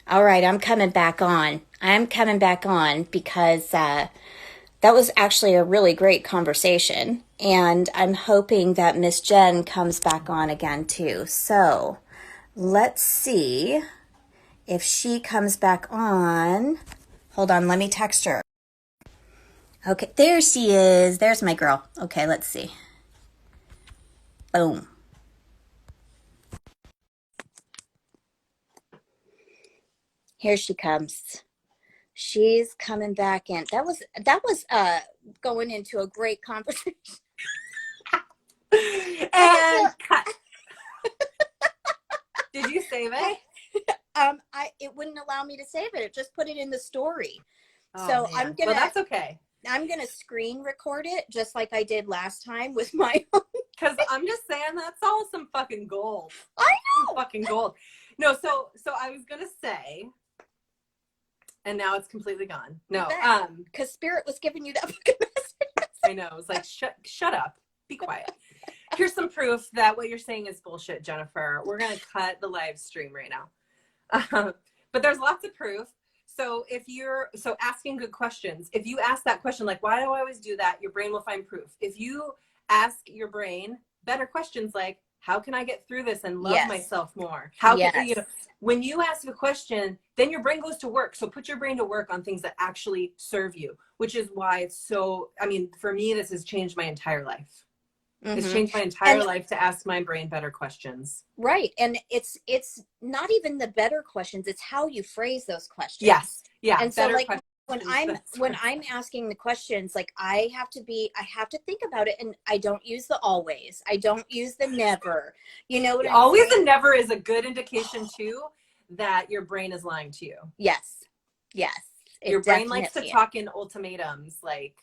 All right, I'm coming back on. I'm coming back on because that was actually a really great conversation. And I'm hoping that Miss Jen comes back on again too. So let's see if she comes back on. Hold on, let me text her. Okay, there she is. There's my girl. Okay, let's see. Boom. Here she comes. She's coming back in. That was going into a great conversation. And cut. Did you save it? It wouldn't allow me to save it. It just put it in the story. Oh, So man. Well, that's okay. I'm gonna screen record it just like I did last time with my Because I'm just saying that's all some fucking gold. I know. Some fucking gold. No, so I was gonna say, and now it's completely gone. No, because Spirit was giving you that fucking message. I know. It was like, shut up. Be quiet. Here's some proof that what you're saying is bullshit, Jennifer. We're gonna cut the live stream right now. But there's lots of proof. So asking good questions, if you ask that question, like, why do I always do that? Your brain will find proof. If you ask your brain better questions, like, how can I get through this and love myself more? How can, when you ask a question, then your brain goes to work. So put your brain to work on things that actually serve you, which is why it's so, I mean, for me, this has changed my entire life. It's changed my entire life to ask my brain better questions. Right. And it's not even the better questions, it's how you phrase those questions. Yes. Yeah. And so like when I'm asking the questions, like I have to think about it, and I don't use the always. I don't use the never. You know what I'm always saying? and never is a good indication too that your brain is lying to you. Yes. Yes. Your brain likes to talk in ultimatums, like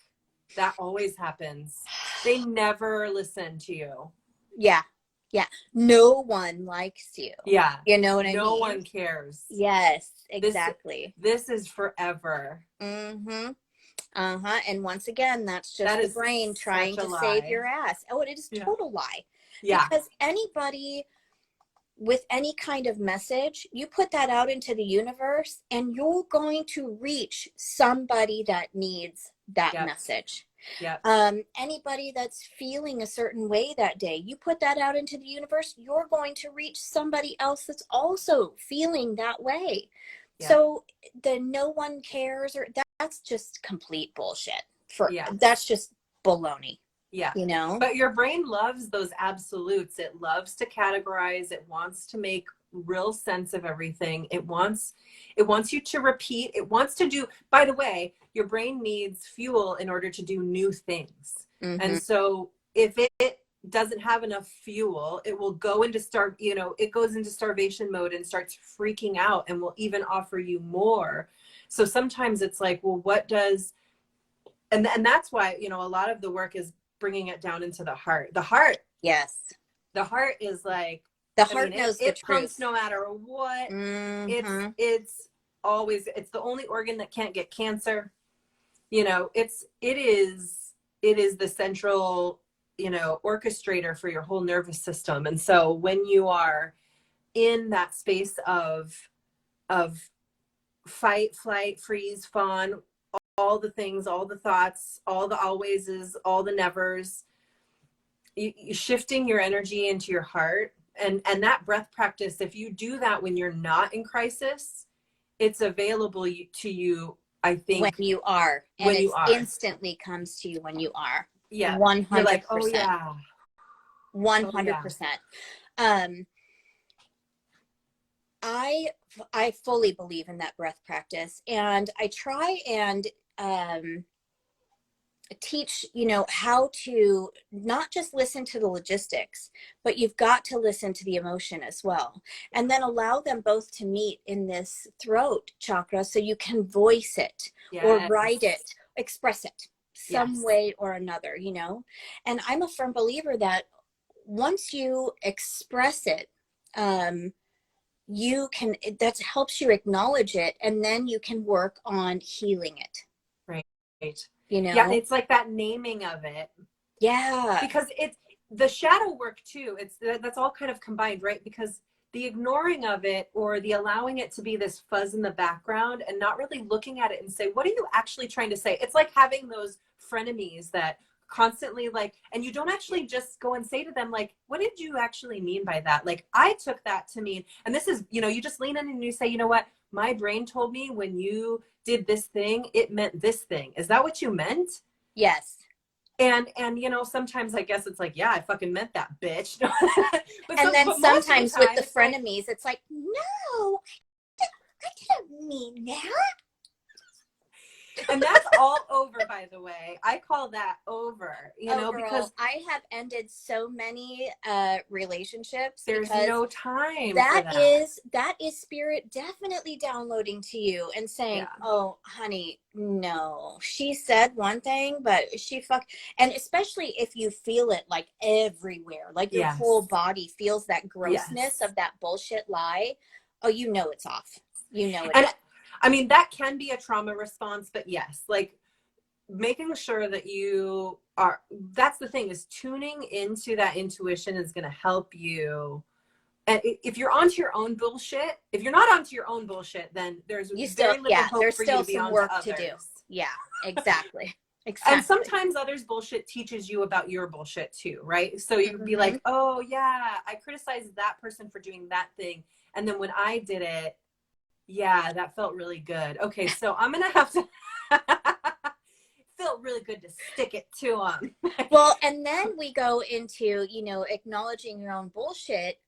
that always happens. They never listen to you. Yeah. Yeah. No one likes you. Yeah. You know what I mean? No one cares. Yes, exactly. This is forever. Mm-hmm. Uh-huh. And once again, that's just the brain trying to save your ass. Oh, it is a total lie. Yeah. Because anybody with any kind of message, you put that out into the universe and you're going to reach somebody that needs that message. Yeah. Anybody that's feeling a certain way that day, you put that out into the universe, you're going to reach somebody else that's also feeling that way. Yeah. So the no one cares, or that's just complete bullshit. That's just baloney. Yeah. You know? But your brain loves those absolutes. It loves to categorize. It wants to make real sense of everything. It wants you to repeat. It wants to do, by the way, your brain needs fuel in order to do new things. Mm-hmm. And so if it doesn't have enough fuel, it will go into it goes into starvation mode and starts freaking out and will even offer you more. So sometimes it's like, well, what does, and that's why, a lot of the work is bringing it down into the heart. The heart. Yes. The heart is like, the heart knows the truth. It pumps no matter what. Mm-hmm. It's the only organ that can't get cancer. It is the central, orchestrator for your whole nervous system. And so when you are in that space of fight, flight, freeze, fawn, all the things, all the thoughts, all the alwayses, all the nevers, you shifting your energy into your heart. And that breath practice, if you do that when you're not in crisis, it's available to you, I think. When you are. And it instantly comes to you when you are. Yeah. 100%. You're like, oh yeah. 100%. I fully believe in that breath practice. And I try and teach, how to not just listen to the logistics, but you've got to listen to the emotion as well. And then allow them both to meet in this throat chakra so you can voice it or write it, express it some way or another, And I'm a firm believer that once you express it, that helps you acknowledge it, and then you can work on healing it. Right. Yeah, it's like that naming of it. Yeah. Because it's the shadow work too. That's all kind of combined, right? Because the ignoring of it, or the allowing it to be this fuzz in the background and not really looking at it and say, what are you actually trying to say? It's like having those frenemies that constantly like, and you don't actually just go and say to them, like, what did you actually mean by that? Like, I took that to mean, and this is, you just lean in and you say, you know what, my brain told me when you did this thing, it meant this thing. Is that what you meant? Yes. And sometimes I guess it's like, yeah, I fucking meant that, bitch. And then sometimes with the frenemies, it's like, no, I didn't mean that. And that's all over, by the way. I call that over, because I have ended so many relationships. There's no time. That is spirit definitely downloading to you and saying, oh, honey, no, she said one thing, but and especially if you feel it like everywhere, like your whole body feels that grossness of that bullshit lie. Oh, it's off. It. I mean, that can be a trauma response, but yes, like making sure that that's the thing, is tuning into that intuition is going to help you. And if you're onto your own bullshit, if you're not onto your own bullshit, then there's very little hope there's for still you to be some onto work others. to do. Yeah, exactly. And sometimes others' bullshit teaches you about your bullshit too, right? So you'd be like, oh yeah, I criticized that person for doing that thing. And then when I did it, yeah, that felt really good. Okay, so I'm going to have to felt really good to stick it to them. Well, and then we go into, acknowledging your own bullshit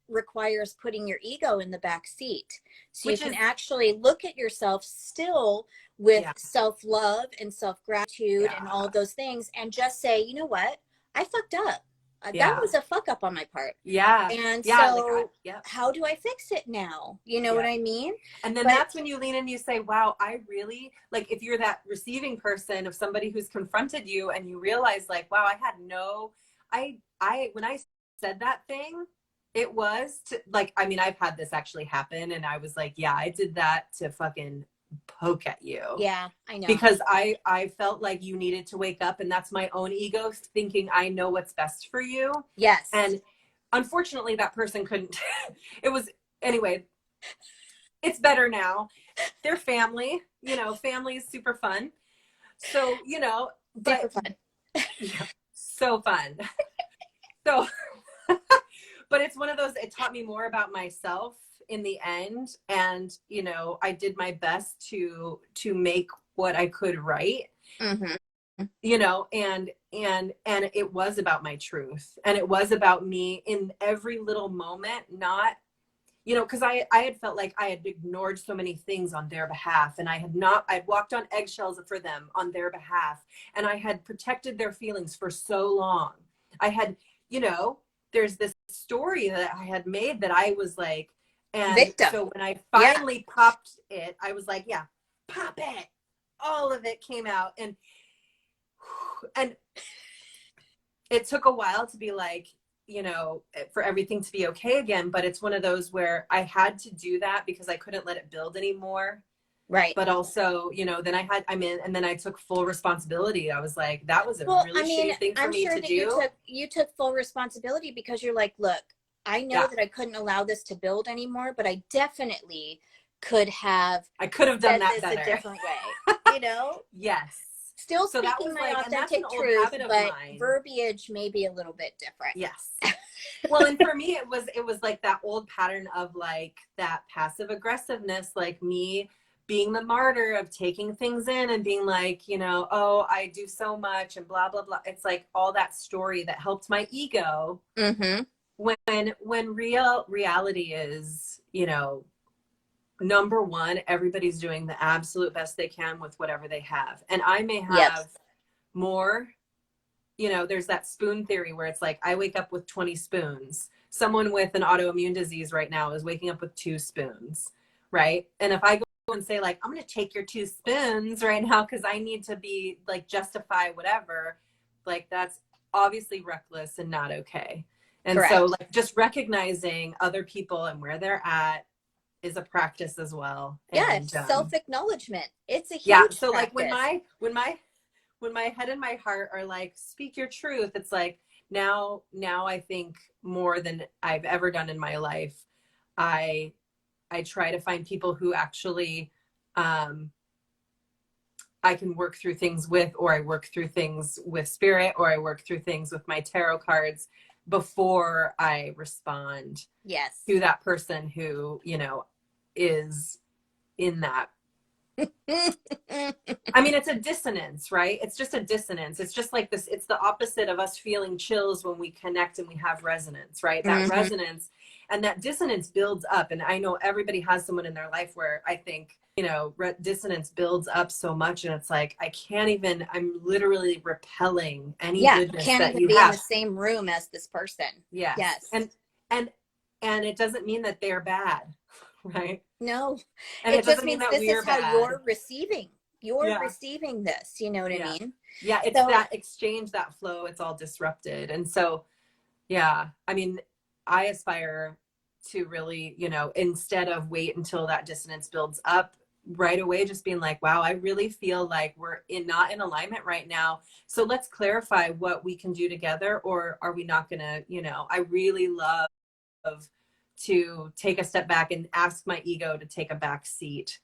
requires putting your ego in the back seat. So you can actually look at yourself still with self-love and self-gratitude and all of those things, and just say, you know what? I fucked up. That was a fuck up on my part. Yeah. And so how do I fix it now? You know what I mean? And then that's when you lean in and you say, wow, I really, like, if you're that receiving person of somebody who's confronted you and you realize like, wow, when I said that thing, it was to, like, I mean, I've had this actually happen, and I was like, yeah, I did that to fucking poke at you. Yeah, I know. Because I felt like you needed to wake up, and that's my own ego thinking I know what's best for you. Yes. And unfortunately that person couldn't. Anyway, it's better now. They're family, family is super fun. So, super fun. Yeah, so fun. So, but it's one of those, it taught me more about myself in the end. And, I did my best to make what I could right. Mm-hmm. And it was about my truth, and it was about me in every little moment, not, because I had felt like I had ignored so many things on their behalf, and I'd walked on eggshells for them on their behalf, and I had protected their feelings for so long. I had, there's this story that I had made that I was like, and victim. So when I finally popped it, I was like, yeah, pop it. All of it came out, and it took a while to be like, for everything to be okay again. But it's one of those where I had to do that because I couldn't let it build anymore. Right. But also, then and then I took full responsibility. I was like, that was a really shitty thing for me to do. You took full responsibility because you're like, look, I know that I couldn't allow this to build anymore, but I definitely could have done that better. a different way, Yes. Still speaking my authentic truth, but verbiage may be a little bit different. Yes. Well, and for me, it was like that old pattern of like that passive aggressiveness, like me being the martyr of taking things in and being like, oh, I do so much and blah, blah, blah. It's like all that story that helped my ego. Mm-hmm. When reality is, number one, everybody's doing the absolute best they can with whatever they have. And I may have more, there's that spoon theory where it's like, I wake up with 20 spoons. Someone with an autoimmune disease right now is waking up with 2 spoons, right? And if I go and say like, I'm going to take your 2 spoons right now because I need to be like, justify whatever, like that's obviously reckless and not okay. And Correct. So like just recognizing other people and where they're at is a practice as well. And self-acknowledgement. It's a huge so practice. Like when my head and my heart are like, speak your truth, it's like now I think more than I've ever done in my life, I try to find people who actually I can work through things with, or I work through things with spirit, or I work through things with my tarot cards before I respond Yes. to that person who, you know, is in that. I mean, it's a dissonance, right? It's just a dissonance. It's just like this. It's the opposite of us feeling chills when we connect and we have resonance, right? That resonance and that dissonance builds up. And I know everybody has someone in their life where I think, you know, dissonance builds up so much. And it's like, I can't even, I'm literally repelling any goodness can't that even you be have. in the same room as this person. Yes. And it doesn't mean that they're bad, right? No. And it just mean means that this we're is how bad. you're receiving. You're receiving this, you know what I mean? Yeah, it's that exchange, that flow, it's all disrupted. And so, yeah, I mean, I aspire to really, you know, instead of wait until that dissonance builds up, right away, just being like, wow, I really feel like we're not in alignment right now. So let's clarify what we can do together, or are we not gonna, you know, I really love to take a step back and ask my ego to take a back seat.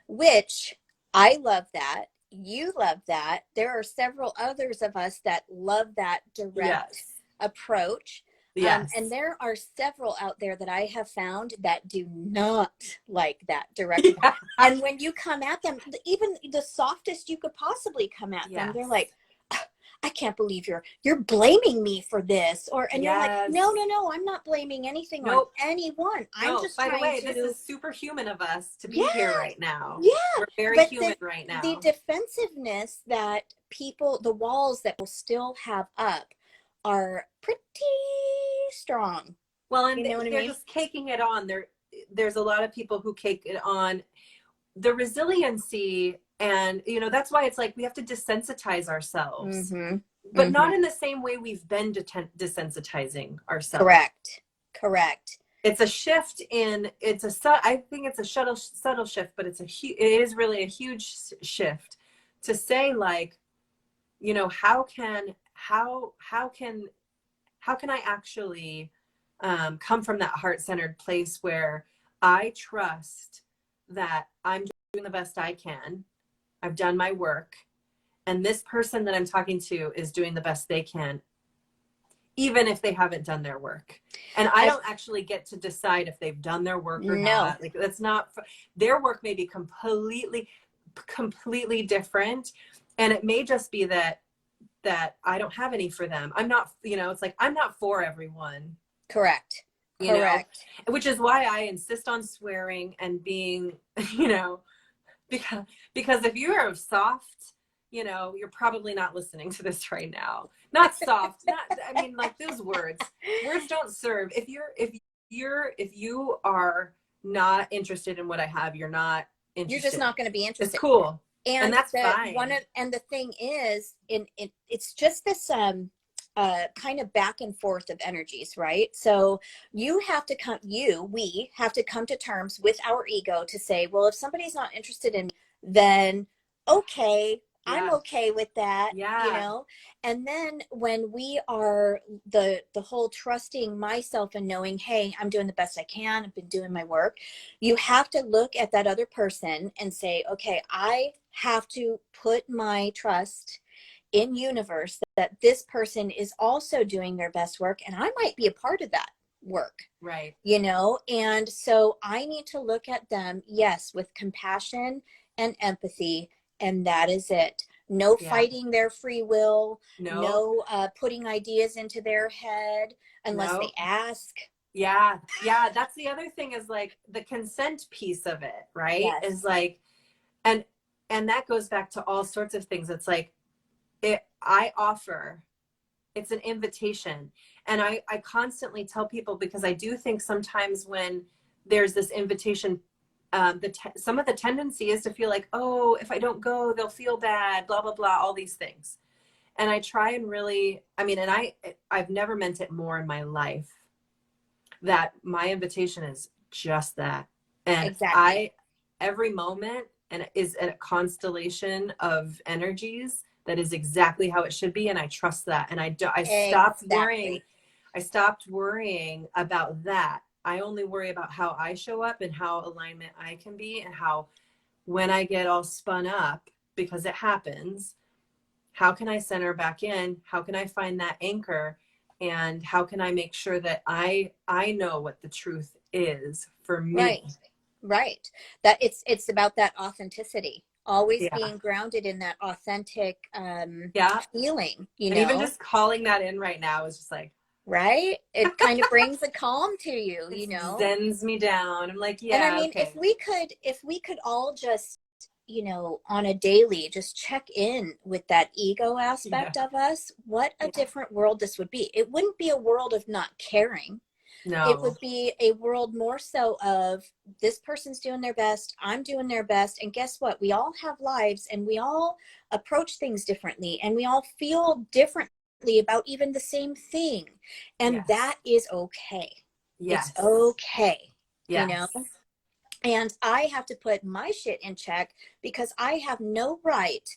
Which I love that. You love that. There are several others of us that love that direct approach. Yes. And there are several out there that I have found that do not like that direct. And when you come at them, even the softest you could possibly come at them, they're like, I can't believe you're blaming me for this. And you're like, no, I'm not blaming anything on anyone. I'm just by trying the way, to. This is superhuman of us to be here right now. Yeah. We're very human right now. The defensiveness that people, the walls that will still have up are pretty strong. Well, and you know they're just caking it on. There's a lot of people who cake it on. The resiliency, and you know, that's why it's like we have to desensitize ourselves, but not in the same way we've been desensitizing ourselves. Correct. It's a shift in, I think it's a subtle shift, but it is really a huge shift to say, like, you know, how can I actually come from that heart-centered place where I trust that I'm doing the best I can. I've done my work, and this person that I'm talking to is doing the best they can, even if they haven't done their work. And I don't actually get to decide if they've done their work or not. Like, that's not, their work may be completely different. And it may just be that I don't have any for them. I'm not, you know, it's like, I'm not for everyone. Correct. You know, which is why I insist on swearing and being, you know, because if you're soft, you know, you're probably not listening to this right now. Not soft, I mean, like, those words don't serve. If you are not interested in what I have, you're not interested. You're just not going to be interested. It's cool. And that's fine. And the thing is, it's just this kind of back and forth of energies, right? So we have to come to terms with our ego to say, well, if somebody's not interested in me, then okay, I'm okay with that, you know? And then when we are the whole trusting myself and knowing, hey, I'm doing the best I can, I've been doing my work, you have to look at that other person and say, okay, I have to put my trust in universe that this person is also doing their best work, and I might be a part of that work. Right. You know, and so I need to look at them, yes, with compassion and empathy, and that is it. No fighting their free will. No putting ideas into their head unless they ask. Yeah. That's the other thing, is like the consent piece of it, right? Yes. Is like, and that goes back to all sorts of things. It's like, I offer, it's an invitation. And I constantly tell people, because I do think sometimes when there's this invitation, some of the tendency is to feel like, oh, if I don't go, they'll feel bad, blah, blah, blah, all these things. And I try and really, I mean, and I've never meant it more in my life, that my invitation is just that. And every moment is a constellation of energies that is exactly how it should be. And I trust that. And I stopped worrying. I stopped worrying about that. I only worry about how I show up and how alignment I can be, and how when I get all spun up, because it happens, how can I center back in? How can I find that anchor? And how can I make sure that I know what the truth is for me? Right. That it's about that authenticity. Always Yeah. being grounded in that authentic Yeah. feeling, you And know. even just calling that in right now is just like, right? It kind of brings a calm to you, it you know. zens me down. I'm like, And I yeah, mean, okay. if we could all just, you know, on a daily just check in with that ego aspect of us, what a different world this would be. It wouldn't be a world of not caring. It No. would be a world more so of this person's doing their best, I'm doing their best, and guess what? We all have lives, and we all approach things differently, and we all feel differently about even the same thing, and Yes. that is okay. Yes. It's okay. Yes. You know. And I have to put my shit in check, because I have no right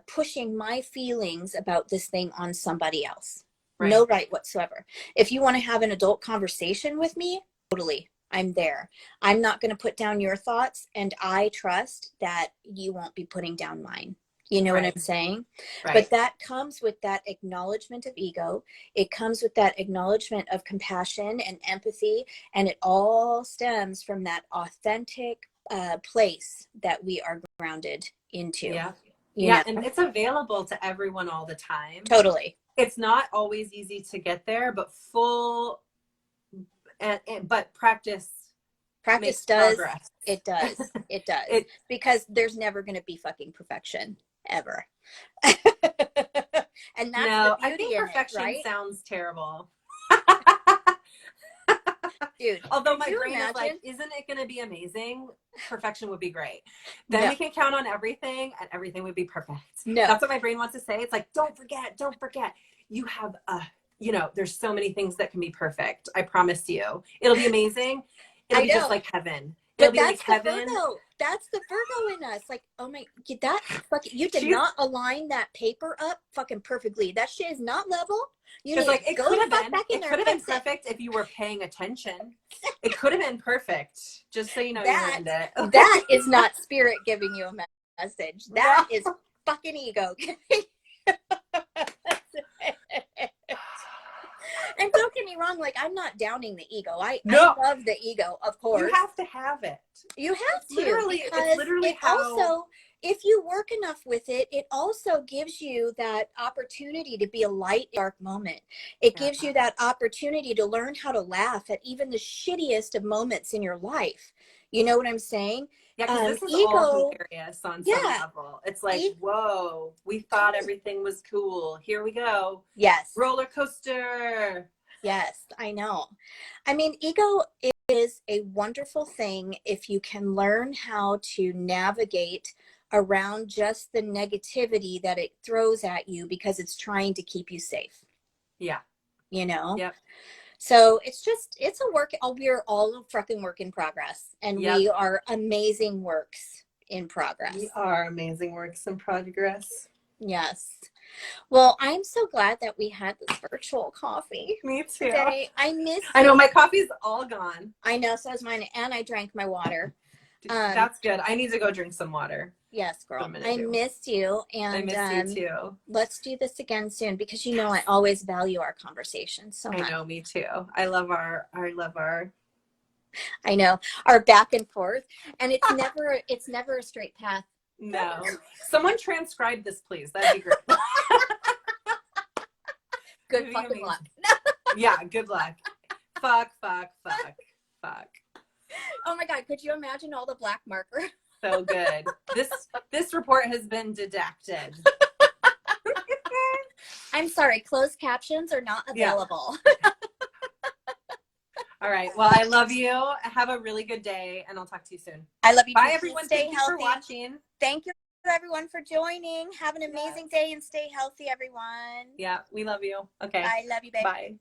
pushing my feelings about this thing on somebody else. Right. No right whatsoever. If you want to have an adult conversation with me, totally, I'm there. I'm not going to put down your thoughts, and I trust that you won't be putting down mine. You know Right. what I'm saying? Right. But that comes with that acknowledgement of ego. It comes with that acknowledgement of compassion and empathy. And it all stems from that authentic place that we are grounded into. Yeah. You know? And it's available to everyone all the time. Totally. It's not always easy to get there, but but practice does progress. It does. It does. Because there's never going to be fucking perfection ever. And that's the beauty. I think perfection right? sounds terrible. Dude, although my brain is like, isn't it going to be amazing? Perfection would be great. Then we can count on everything, and everything would be perfect. No. That's what my brain wants to say. It's like, don't forget. You have there's so many things that can be perfect. I promise you. It'll be amazing. It'll be just like heaven. But that's the Virgo. That's the Virgo in us. Like, oh my, you did not align that paper up fucking perfectly. That shit is not level. You need like, to go the fuck back in there. It could have been perfect if you were paying attention. It could have been perfect. Just so you know, you learned it. That is not spirit giving you a message. That is fucking ego. And don't get me wrong, like, I'm not downing the ego. I love the ego, of course. You have to have it. You have to. It's literally also, if you work enough with it, it also gives you that opportunity to be a light in a dark moment. It gives you that opportunity to learn how to laugh at even the shittiest of moments in your life. You know what I'm saying? Yeah, because this is all hilarious on some level. It's like, whoa, we thought everything was cool. Here we go. Yes. Roller coaster. Yes, I know. I mean, ego is a wonderful thing if you can learn how to navigate around just the negativity that it throws at you, because it's trying to keep you safe. Yeah. You know? Yep. So it's a work. We're all a fucking work in progress, and we are amazing works in progress. We are amazing works in progress. Yes. Well, I'm so glad that we had this virtual coffee. Me too. Today. I missed I know, my coffee's all gone. I know, so is mine, and I drank my water. That's good. I need to go drink some water. Yes, girl. I missed you, and I miss you too. Let's do this again soon, because I always value our conversations so much. I know, me too. I love our I know, our back and forth, and it's never a straight path. No. Someone transcribe this, please. That'd be great. Good fucking luck. Yeah, good luck. Fuck. Oh my God, could you imagine all the black marker? So good. This report has been didacted. I'm sorry, closed captions are not available. Yeah. All right. Well, I love you. Have a really good day, and I'll talk to you soon. I love you. Bye, everyone. Thank you for watching. Thank you, everyone, for joining. Have an amazing day and stay healthy, everyone. Yeah, we love you. Okay. I love you, babe. Bye.